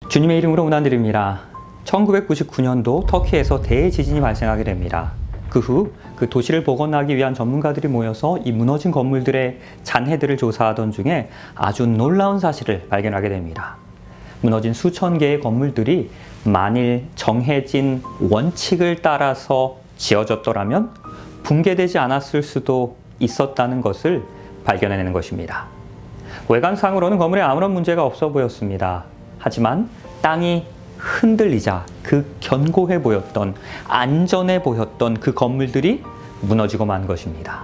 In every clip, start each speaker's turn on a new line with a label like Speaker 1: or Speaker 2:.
Speaker 1: 주님의 이름으로 문안드립니다. 1999년도 터키에서 대지진이 발생하게 됩니다. 그 후 그 도시를 복원하기 위한 전문가들이 모여서 이 무너진 건물들의 잔해들을 조사하던 중에 아주 놀라운 사실을 발견하게 됩니다. 무너진 수천 개의 건물들이 만일 정해진 원칙을 따라서 지어졌더라면 붕괴되지 않았을 수도 있었다는 것을 발견해내는 것입니다. 외관상으로는 건물에 아무런 문제가 없어 보였습니다. 하지만 땅이 흔들리자 그 견고해 보였던, 안전해 보였던 그 건물들이 무너지고 만 것입니다.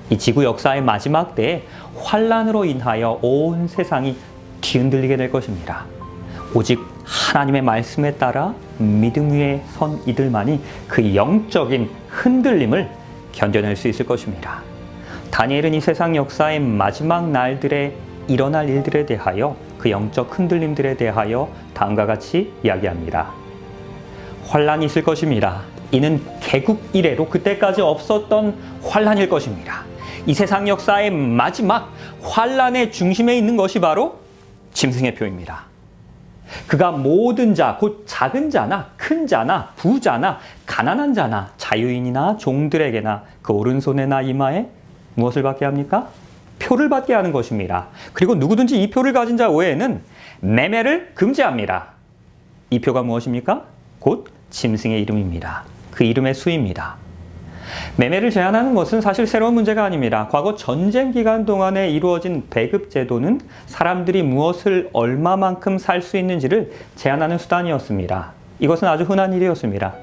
Speaker 1: 이 지구 역사의 마지막 때에 환란으로 인하여 온 세상이 뒤흔들리게 될 것입니다. 오직 하나님의 말씀에 따라 믿음 위에 선 이들만이 그 영적인 흔들림을 견뎌낼 수 있을 것입니다. 다니엘은 이 세상 역사의 마지막 날들에 일어날 일들에 대하여, 그 영적 흔들림들에 대하여 다음과 같이 이야기합니다. 환란이 있을 것입니다. 이는 개국 이래로 그때까지 없었던 환란일 것입니다. 이 세상 역사의 마지막 환란의 중심에 있는 것이 바로 짐승의 표입니다. 그가 모든 자, 곧 작은 자나 큰 자나 부자나 가난한 자나 자유인이나 종들에게나 그 오른손에나 이마에 무엇을 받게 합니까? 표를 받게 하는 것입니다. 그리고 누구든지 이 표를 가진 자 외에는 매매를 금지합니다. 이 표가 무엇입니까? 곧 짐승의 이름입니다. 그 이름의 수입니다. 매매를 제한하는 것은 사실 새로운 문제가 아닙니다. 과거 전쟁 기간 동안에 이루어진 배급 제도는 사람들이 무엇을 얼마만큼 살 수 있는지를 제한하는 수단이었습니다. 이것은 아주 흔한 일이었습니다.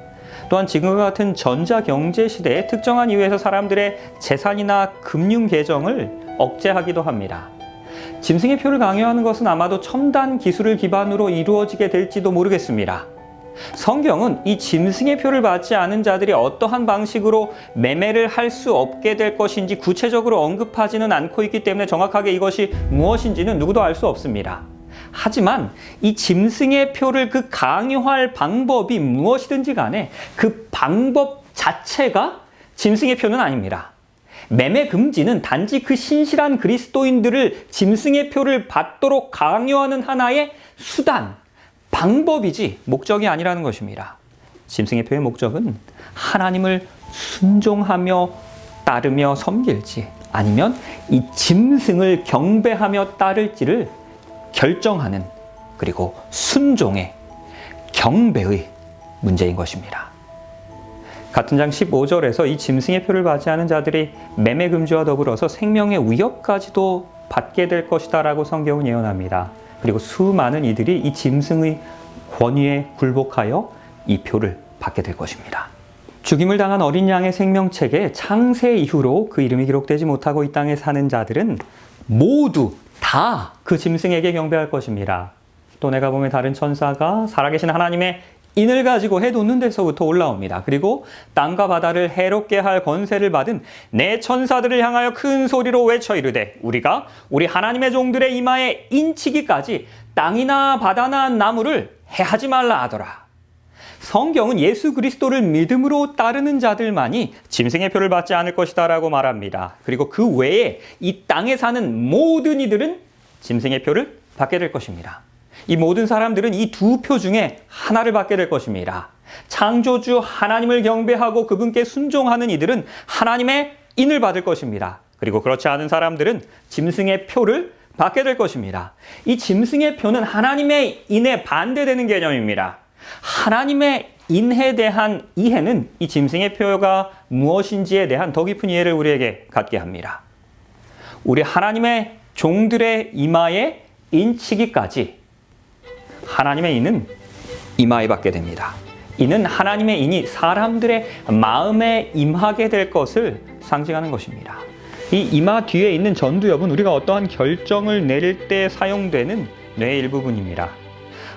Speaker 1: 또한 지금과 같은 전자경제 시대에 특정한 이유에서 사람들의 재산이나 금융 계정을 억제하기도 합니다. 짐승의 표를 강요하는 것은 아마도 첨단 기술을 기반으로 이루어지게 될지도 모르겠습니다. 성경은 이 짐승의 표를 받지 않은 자들이 어떠한 방식으로 매매를 할 수 없게 될 것인지 구체적으로 언급하지는 않고 있기 때문에 정확하게 이것이 무엇인지는 누구도 알 수 없습니다. 하지만 이 짐승의 표를 그 강요할 방법이 무엇이든지 간에 그 방법 자체가 짐승의 표는 아닙니다. 매매 금지는 단지 그 신실한 그리스도인들을 짐승의 표를 받도록 강요하는 하나의 수단, 방법이지 목적이 아니라는 것입니다. 짐승의 표의 목적은 하나님을 순종하며 따르며 섬길지 아니면 이 짐승을 경배하며 따를지를 결정하는, 그리고 순종의, 경배의 문제인 것입니다. 같은 장 15절에서 이 짐승의 표를 받지 않은 자들이 매매 금지와 더불어서 생명의 위협까지도 받게 될 것이다 라고 성경은 예언합니다. 그리고 수많은 이들이 이 짐승의 권위에 굴복하여 이 표를 받게 될 것입니다. 죽임을 당한 어린 양의 생명책에 창세 이후로 그 이름이 기록되지 못하고 이 땅에 사는 자들은 모두 다 그 짐승에게 경배할 것입니다. 또 내가 보면 다른 천사가 살아계신 하나님의 인을 가지고 해 돋는 데서부터 올라옵니다. 그리고 땅과 바다를 해롭게 할 권세를 받은 내 천사들을 향하여 큰 소리로 외쳐 이르되 우리가 우리 하나님의 종들의 이마에 인치기까지 땅이나 바다나 나무를 해하지 말라 하더라. 성경은 예수 그리스도를 믿음으로 따르는 자들만이 짐승의 표를 받지 않을 것이다 라고 말합니다. 그리고 그 외에 이 땅에 사는 모든 이들은 짐승의 표를 받게 될 것입니다. 이 모든 사람들은 이 두 표 중에 하나를 받게 될 것입니다. 창조주 하나님을 경배하고 그분께 순종하는 이들은 하나님의 인을 받을 것입니다. 그리고 그렇지 않은 사람들은 짐승의 표를 받게 될 것입니다. 이 짐승의 표는 하나님의 인에 반대되는 개념입니다. 하나님의 인에 대한 이해는 이 짐승의 표가 무엇인지에 대한 더 깊은 이해를 우리에게 갖게 합니다. 우리 하나님의 종들의 이마에 인치기까지 하나님의 인은 이마에 받게 됩니다. 이는 하나님의 인이 사람들의 마음에 임하게 될 것을 상징하는 것입니다. 이 이마 뒤에 있는 전두엽은 우리가 어떠한 결정을 내릴 때 사용되는 뇌의 일부분입니다.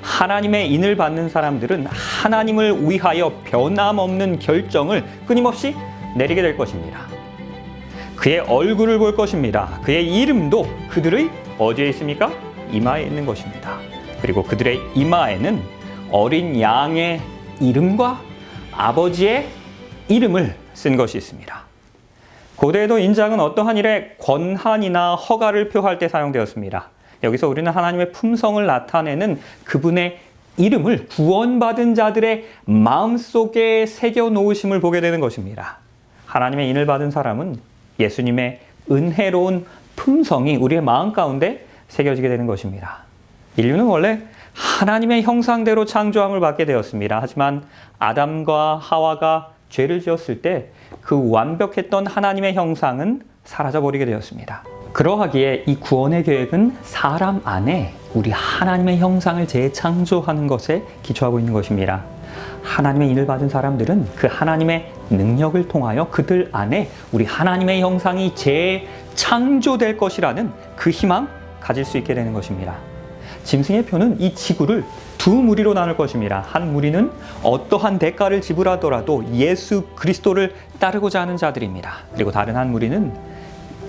Speaker 1: 하나님의 인을 받는 사람들은 하나님을 위하여 변함없는 결정을 끊임없이 내리게 될 것입니다. 그의 얼굴을 볼 것입니다. 그의 이름도 그들의 어디에 있습니까? 이마에 있는 것입니다. 그리고 그들의 이마에는 어린 양의 이름과 아버지의 이름을 쓴 것이 있습니다. 고대에도 인장은 어떠한 일에 권한이나 허가를 표할 때 사용되었습니다. 여기서 우리는 하나님의 품성을 나타내는 그분의 이름을 구원받은 자들의 마음속에 새겨 놓으심을 보게 되는 것입니다. 하나님의 인을 받은 사람은 예수님의 은혜로운 품성이 우리의 마음 가운데 새겨지게 되는 것입니다. 인류는 원래 하나님의 형상대로 창조함을 받게 되었습니다. 하지만 아담과 하와가 죄를 지었을 때 그 완벽했던 하나님의 형상은 사라져버리게 되었습니다. 그러하기에 이 구원의 계획은 사람 안에 우리 하나님의 형상을 재창조하는 것에 기초하고 있는 것입니다. 하나님의 인을 받은 사람들은 그 하나님의 능력을 통하여 그들 안에 우리 하나님의 형상이 재창조될 것이라는 그 희망 가질 수 있게 되는 것입니다. 짐승의 표는 이 지구를 두 무리로 나눌 것입니다. 한 무리는 어떠한 대가를 지불하더라도 예수 그리스도를 따르고자 하는 자들입니다. 그리고 다른 한 무리는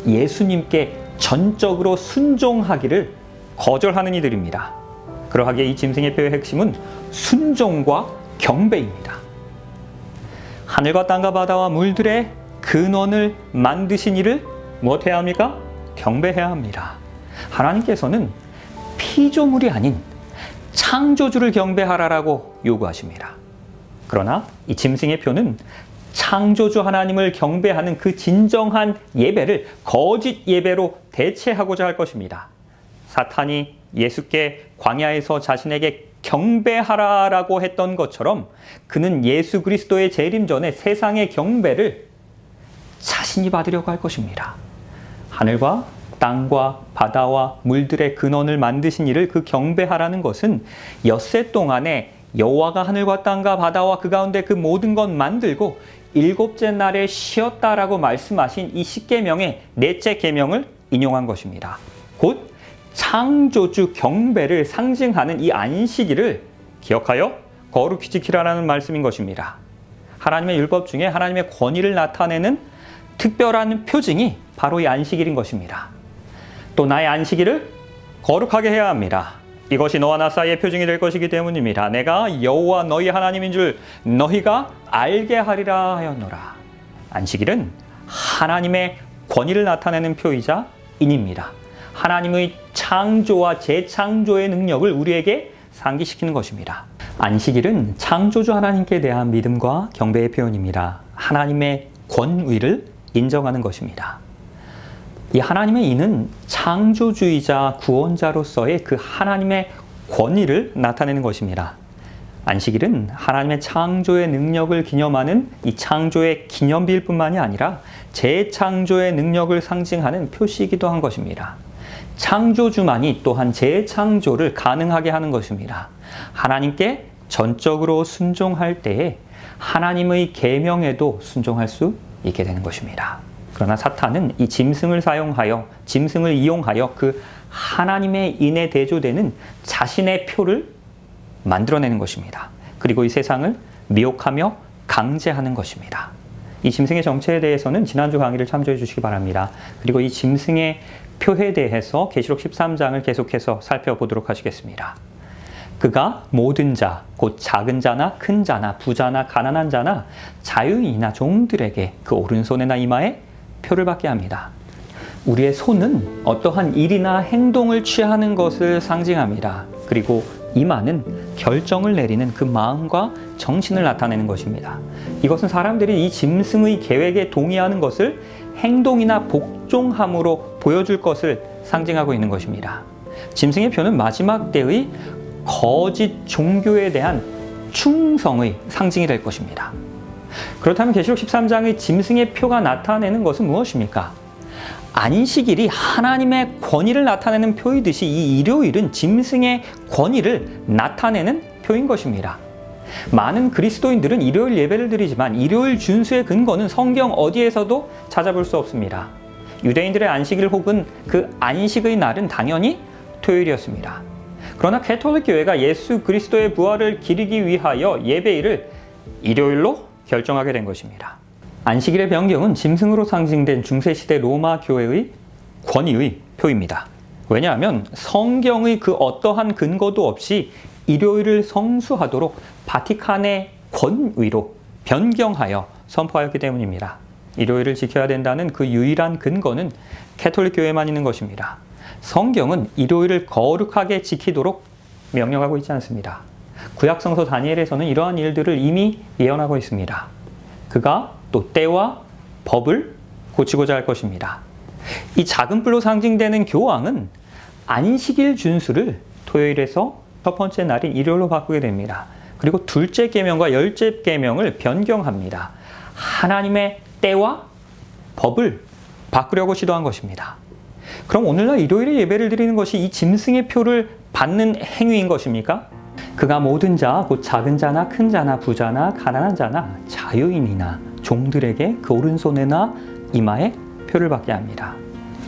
Speaker 1: 예수님께 전적으로 순종하기를 거절하는 이들입니다. 그러하기에 이 짐승의 표의 핵심은 순종과 경배입니다. 하늘과 땅과 바다와 물들의 근원을 만드신 이를 무엇해야 합니까? 경배해야 합니다. 하나님께서는 피조물이 아닌 창조주를 경배하라라고 요구하십니다. 그러나 이 짐승의 표는 창조주 하나님을 경배하는 그 진정한 예배를 거짓 예배로 대체하고자 할 것입니다. 사탄이 예수께 광야에서 자신에게 경배하라라고 했던 것처럼 그는 예수 그리스도의 재림 전에 세상의 경배를 자신이 받으려고 할 것입니다. 하늘과 땅과 바다와 물들의 근원을 만드신 이를 그 경배하라는 것은 엿새 동안에 여호와가 하늘과 땅과 바다와 그 가운데 그 모든 것 만들고 일곱째 날에 쉬었다라고 말씀하신 이 십계명의 넷째 계명을 인용한 것입니다. 곧 창조주 경배를 상징하는 이 안식일을 기억하여 거룩히 지키라는 말씀인 것입니다. 하나님의 율법 중에 하나님의 권위를 나타내는 특별한 표징이 바로 이 안식일인 것입니다. 또 나의 안식일을 거룩하게 해야 합니다. 이것이 너와 나 사이의 표징이 될 것이기 때문입니다. 내가 여호와 너희 하나님인 줄 너희가 알게 하리라 하였노라. 안식일은 하나님의 권위를 나타내는 표이자 인입니다. 하나님의 창조와 재창조의 능력을 우리에게 상기시키는 것입니다. 안식일은 창조주 하나님께 대한 믿음과 경배의 표현입니다. 하나님의 권위를 인정하는 것입니다. 이 하나님의 이는 창조주이자 구원자로서의 그 하나님의 권위를 나타내는 것입니다. 안식일은 하나님의 창조의 능력을 기념하는 이 창조의 기념비일 뿐만이 아니라 재창조의 능력을 상징하는 표시이기도 한 것입니다. 창조주만이 또한 재창조를 가능하게 하는 것입니다. 하나님께 전적으로 순종할 때에 하나님의 계명에도 순종할 수 있게 되는 것입니다. 그러나 사탄은 이 짐승을 이용하여 그 하나님의 인에 대조되는 자신의 표를 만들어내는 것입니다. 그리고 이 세상을 미혹하며 강제하는 것입니다. 이 짐승의 정체에 대해서는 지난주 강의를 참조해 주시기 바랍니다. 그리고 이 짐승의 표에 대해서 계시록 13장을 계속해서 살펴보도록 하시겠습니다. 그가 모든 자, 곧 작은 자나 큰 자나 부자나 가난한 자나 자유인이나 종들에게 그 오른손에나 이마에 표를 받게 합니다. 우리의 손은 어떠한 일이나 행동을 취하는 것을 상징합니다. 그리고 이마는 결정을 내리는 그 마음과 정신을 나타내는 것입니다. 이것은 사람들이 이 짐승의 계획에 동의하는 것을 행동이나 복종함으로 보여줄 것을 상징하고 있는 것입니다. 짐승의 표는 마지막 때의 거짓 종교에 대한 충성의 상징이 될 것입니다. 그렇다면 계시록 13장의 짐승의 표가 나타내는 것은 무엇입니까? 안식일이 하나님의 권위를 나타내는 표이듯이 이 일요일은 짐승의 권위를 나타내는 표인 것입니다. 많은 그리스도인들은 일요일 예배를 드리지만 일요일 준수의 근거는 성경 어디에서도 찾아볼 수 없습니다. 유대인들의 안식일 혹은 그 안식의 날은 당연히 토요일이었습니다. 그러나 가톨릭 교회가 예수 그리스도의 부활을 기리기 위하여 예배일을 일요일로 결정하게 된 것입니다. 안식일의 변경은 짐승으로 상징된 중세시대 로마 교회의 권위의 표입니다. 왜냐하면 성경의 그 어떠한 근거도 없이 일요일을 성수하도록 바티칸의 권위로 변경하여 선포하였기 때문입니다. 일요일을 지켜야 된다는 그 유일한 근거는 가톨릭 교회만 있는 것입니다. 성경은 일요일을 거룩하게 지키도록 명령하고 있지 않습니다. 구약성서 다니엘에서는 이러한 일들을 이미 예언하고 있습니다. 그가 또 때와 법을 고치고자 할 것입니다. 이 작은 뿔로 상징되는 교황은 안식일 준수를 토요일에서 첫 번째 날인 일요일로 바꾸게 됩니다. 그리고 둘째 계명과 열째 계명을 변경합니다. 하나님의 때와 법을 바꾸려고 시도한 것입니다. 그럼 오늘날 일요일에 예배를 드리는 것이 이 짐승의 표를 받는 행위인 것입니까? 그가 모든 자, 곧 작은 자나 큰 자나 부자나 가난한 자나 자유인이나 종들에게 그 오른손에나 이마에 표를 받게 합니다.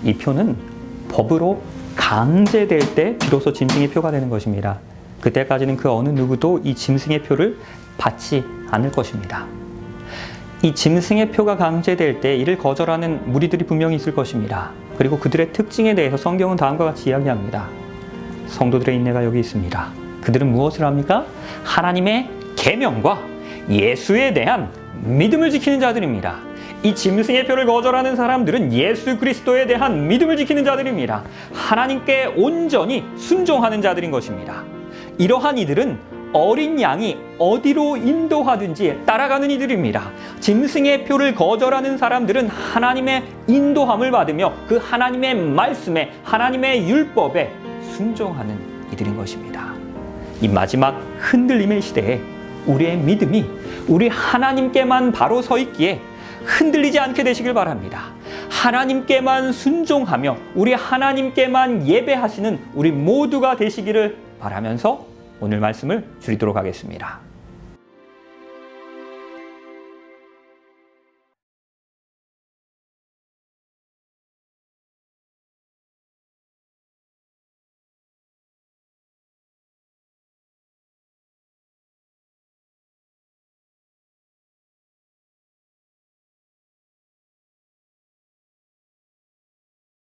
Speaker 1: 이 표는 법으로 강제될 때 비로소 짐승의 표가 되는 것입니다. 그때까지는 그 어느 누구도 이 짐승의 표를 받지 않을 것입니다. 이 짐승의 표가 강제될 때 이를 거절하는 무리들이 분명히 있을 것입니다. 그리고 그들의 특징에 대해서 성경은 다음과 같이 이야기합니다. 성도들의 인내가 여기 있습니다. 그들은 무엇을 합니까? 하나님의 계명과 예수에 대한 믿음을 지키는 자들입니다. 이 짐승의 표를 거절하는 사람들은 예수 그리스도에 대한 믿음을 지키는 자들입니다. 하나님께 온전히 순종하는 자들인 것입니다. 이러한 이들은 어린 양이 어디로 인도하든지 따라가는 이들입니다. 짐승의 표를 거절하는 사람들은 하나님의 인도함을 받으며 그 하나님의 말씀에, 하나님의 율법에 순종하는 이들인 것입니다. 이 마지막 흔들림의 시대에 우리의 믿음이 우리 하나님께만 바로 서 있기에 흔들리지 않게 되시길 바랍니다. 하나님께만 순종하며 우리 하나님께만 예배하시는 우리 모두가 되시기를 바라면서 오늘 말씀을 줄이도록 하겠습니다.